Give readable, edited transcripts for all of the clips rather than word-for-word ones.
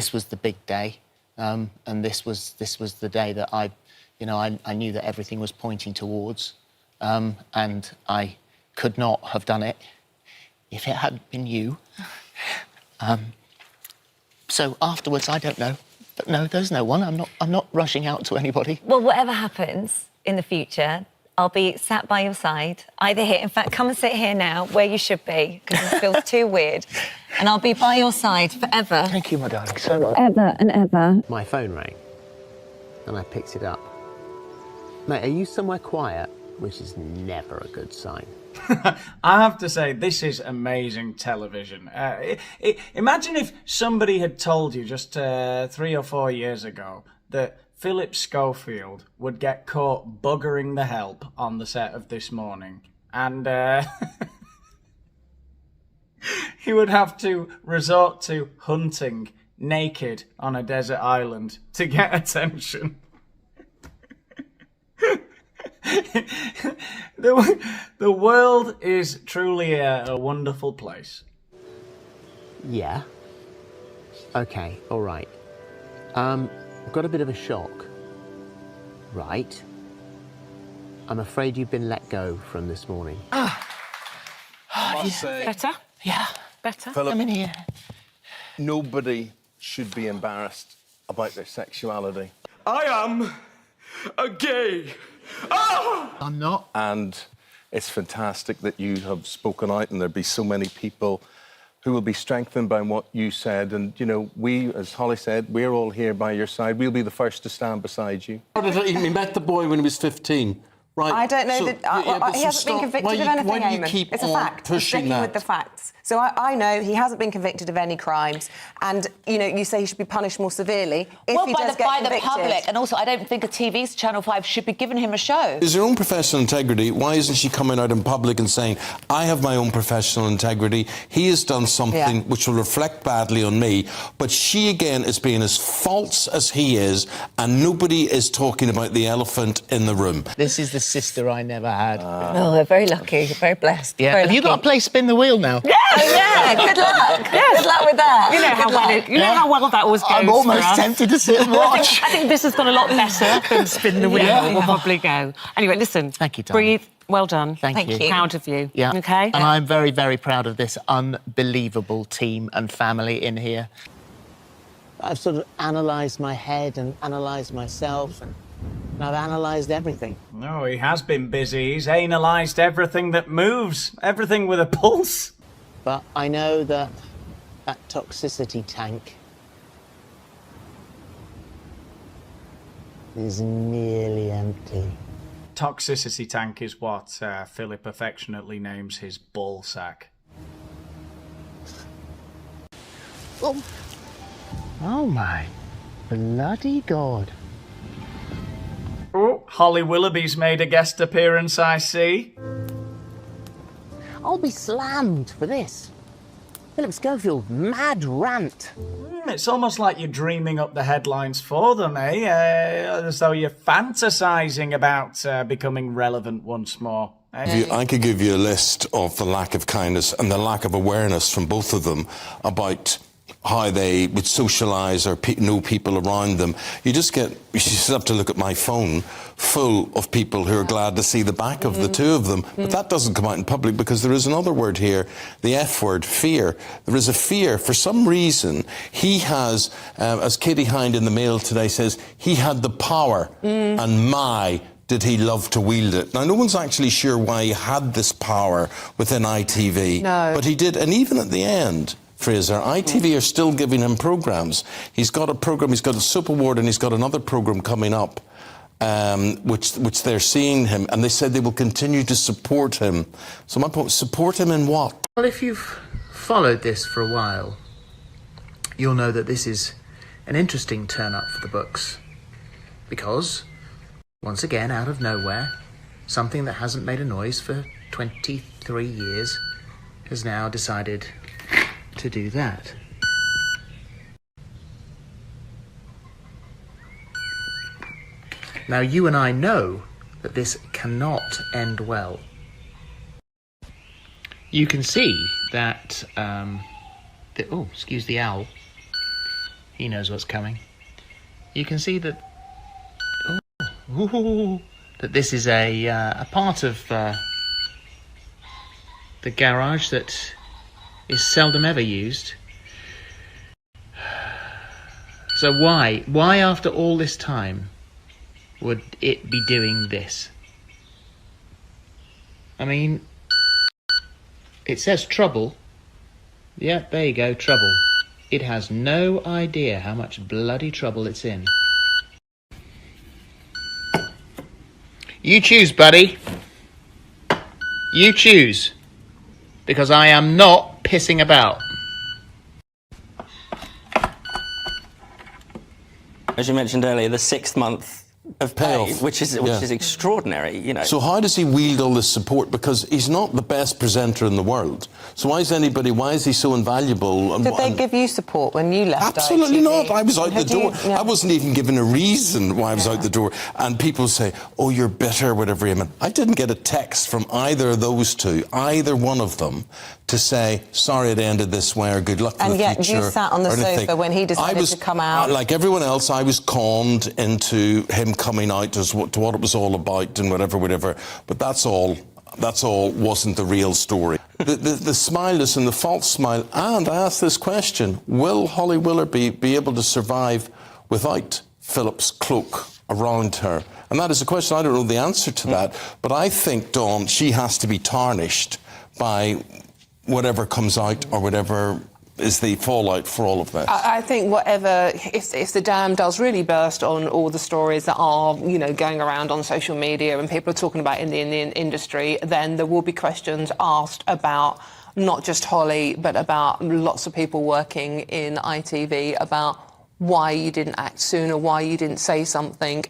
This was the big day, and this was the day that I knew that everything was pointing towards, and I could not have done it if it hadn't been you. So afterwards, I don't know. But no, there's no one. I'm not rushing out to anybody. Well, whatever happens in the future, I'll be sat by your side, either here. In fact, come and sit here now, where you should be, because it feels too weird. And I'll be by your side forever. Thank you, my darling, so much. Ever and ever. My phone rang, and I picked it up. Mate, are you somewhere quiet? Which is never a good sign. I have to say, this is amazing television. Imagine if somebody had told you just 3 or 4 years ago that Phillip Schofield would get caught buggering the help on the set of This Morning, and he would have to resort to hunting naked on a desert island to get attention. The world is truly a wonderful place. Yeah. Okay, all right. I've got a bit of a shock. Right. I'm afraid you've been let go from This Morning. Better? Yeah. Better? Phillip, I'm in here. nobody should be embarrassed about their sexuality. I am a gay. Oh! I'm not. And it's fantastic that you have spoken out, and there'll be so many people who will be strengthened by what you said. And, you know, we, as Holly said, we're all here by your side. We'll be the first to stand beside you. He met the boy when he was 15. Right. I don't know so, that... he hasn't been convicted of anything, why do you Eamon. keep It's a on fact. pushing Sticking that? with the facts. So I know he hasn't been convicted of any crimes. And, you know, you say he should be punished more severely if he does get by convicted. the public. And also, I don't think a TV's Channel 5 should be giving him a show. Is her own professional integrity? Why isn't she coming out in public and saying, I have my own professional integrity, he has done something which will reflect badly on me, but she, again, is being as false as he is, and nobody is talking about the elephant in the room. This is the sister I never had. Oh, we're very lucky, very blessed. Yeah. Very Have you got lucky. to play Spin the Wheel now? Yeah, yeah, good luck. Good luck with that. You know how well that always goes. I'm almost for us. tempted to sit and watch. I think this has gone a lot better than Spin the Wheel. Yeah. Will probably go. Anyway, listen. Thank you, darling. Breathe. Well done. Thank you. Proud of you. Yeah. Okay. And I'm very, very proud of this unbelievable team and family in here. I've sort of analysed my head and analysed myself, and I've analysed everything. No, he has been busy. He's analysed everything that moves, everything with a pulse. But I know that toxicity tank is nearly empty. Toxicity tank is what Phillip affectionately names his ball sack. Oh, my bloody God. Oh, Holly Willoughby's made a guest appearance, I see. I'll be slammed for this. Phillip Schofield, mad rant. It's almost like you're dreaming up the headlines for them, eh? As though you're fantasising about becoming relevant once more. Eh? I could give you a list of the lack of kindness and the lack of awareness from both of them about how they would socialise or know people around them. You just have to look at my phone full of people who are glad to see the back of the two of them. But that doesn't come out in public because there is another word here, the F word, fear. There is a fear. For some reason, he has, as Katie Hind in the Mail today says, he had the power, and my did he love to wield it. Now, no one's actually sure why he had this power within ITV. No. But he did, and even at the end, Fraser, ITV are still giving him programmes. He's got a programme, he's got a Soap Award, and he's got another programme coming up, which they're seeing him, and they said they will continue to support him. So my point, support him in what? Well, if you've followed this for a while, you'll know that this is an interesting turn-up for the books. Because, once again, out of nowhere, something that hasn't made a noise for 23 years has now decided to do that. Now, you and I know that this cannot end well. You can see that, oh, excuse the owl. he knows what's coming. You can see that that this is a part of the garage that is seldom ever used. So why after all this time would it be doing this? I mean, it says trouble. Yeah, there you go, trouble. It has no idea how much bloody trouble it's in. You choose, buddy. You choose. Because I am not pissing about. As you mentioned earlier, the 6th month of pay, which is extraordinary, you know. So how does he wield all this support? Because he's not the best presenter in the world. So why is he so invaluable? Did they give you support when you left? Absolutely ITV? not. I was out the door. Yeah. I wasn't even given a reason why I was out the door. And people say, oh, you're bitter, whatever you mean. I didn't get a text from either of those two, either one of them, to say, sorry it ended this way, or good luck for the future. And yet you sat on the sofa when he decided to come out. Like everyone else, I was conned into him coming out to what it was all about and whatever. But that's all wasn't the real story. The smile is in the false smile. And I ask this question, will Holly Willoughby be able to survive without Philip's cloak around her? And that is a question. I don't know the answer to that. But I think, Dawn, she has to be tarnished by whatever comes out or whatever is the fallout for all of this. I think whatever, if the dam does really burst on all the stories that are, you know, going around on social media and people are talking about in the industry, then there will be questions asked about not just Holly, but about lots of people working in ITV about why you didn't act sooner, why you didn't say something.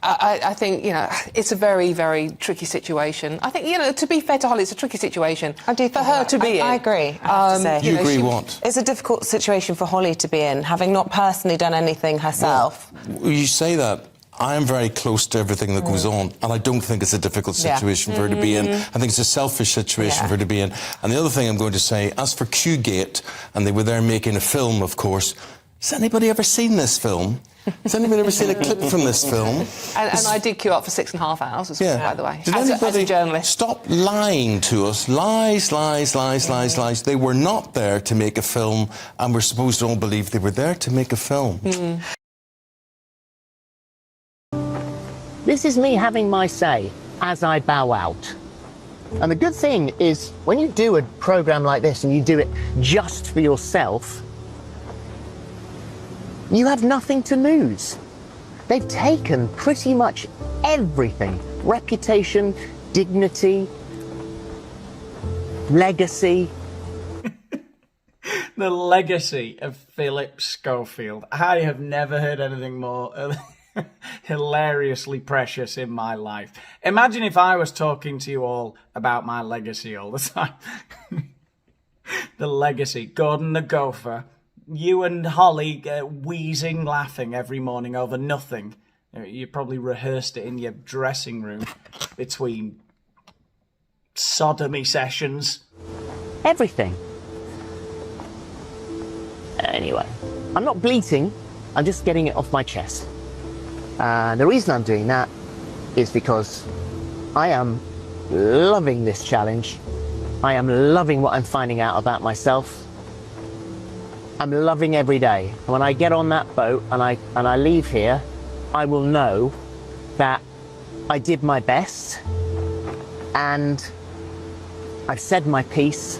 I think, you know, it's a very, very tricky situation. I think, you know, to be fair to Holly, it's a tricky situation for her to be in. I agree, I have to say. You agree what? It's a difficult situation for Holly to be in, having not personally done anything herself. Well, you say that. I am very close to everything that goes on, and I don't think it's a difficult situation for her to be in. I think it's a selfish situation for her to be in. And the other thing I'm going to say, as for Q-Gate, and they were there making a film, of course, has anybody ever seen this film? Has anybody ever seen a clip from this film? And I did queue up for 6.5 hours as well, by the way, Did as a journalist. Stop lying to us. Lies, lies, lies, lies, lies. They were not there to make a film, and we're supposed to all believe they were there to make a film. This is me having my say as I bow out. And the good thing is, when you do a programme like this and you do it just for yourself, you have nothing to lose. They've taken pretty much everything. Reputation, dignity, legacy. The legacy of Phillip Schofield. I have never heard anything more hilariously precious in my life. Imagine if I was talking to you all about my legacy all the time. The legacy. Gordon the Gopher. You and Holly wheezing, laughing every morning over nothing. You probably rehearsed it in your dressing room between sodomy sessions. Everything. Anyway, I'm not bleating, I'm just getting it off my chest. The reason I'm doing that is because I am loving this challenge. I am loving what I'm finding out about myself. I'm loving every day. And when I get on that boat and I leave here, I will know that I did my best and I've said my piece.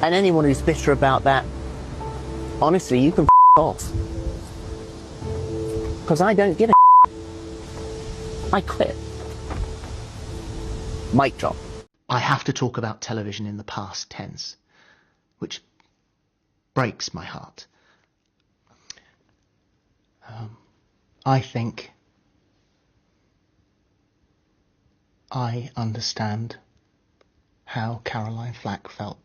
And anyone who's bitter about that, honestly, you can off. Because I don't give a I quit. Mic drop. I have to talk about television in the past tense, which breaks my heart. I think I understand how Caroline Flack felt.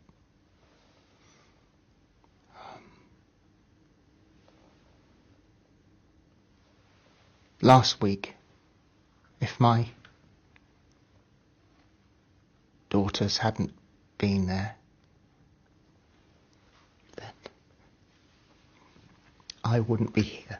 Last week, if my daughters hadn't been there, I wouldn't be here.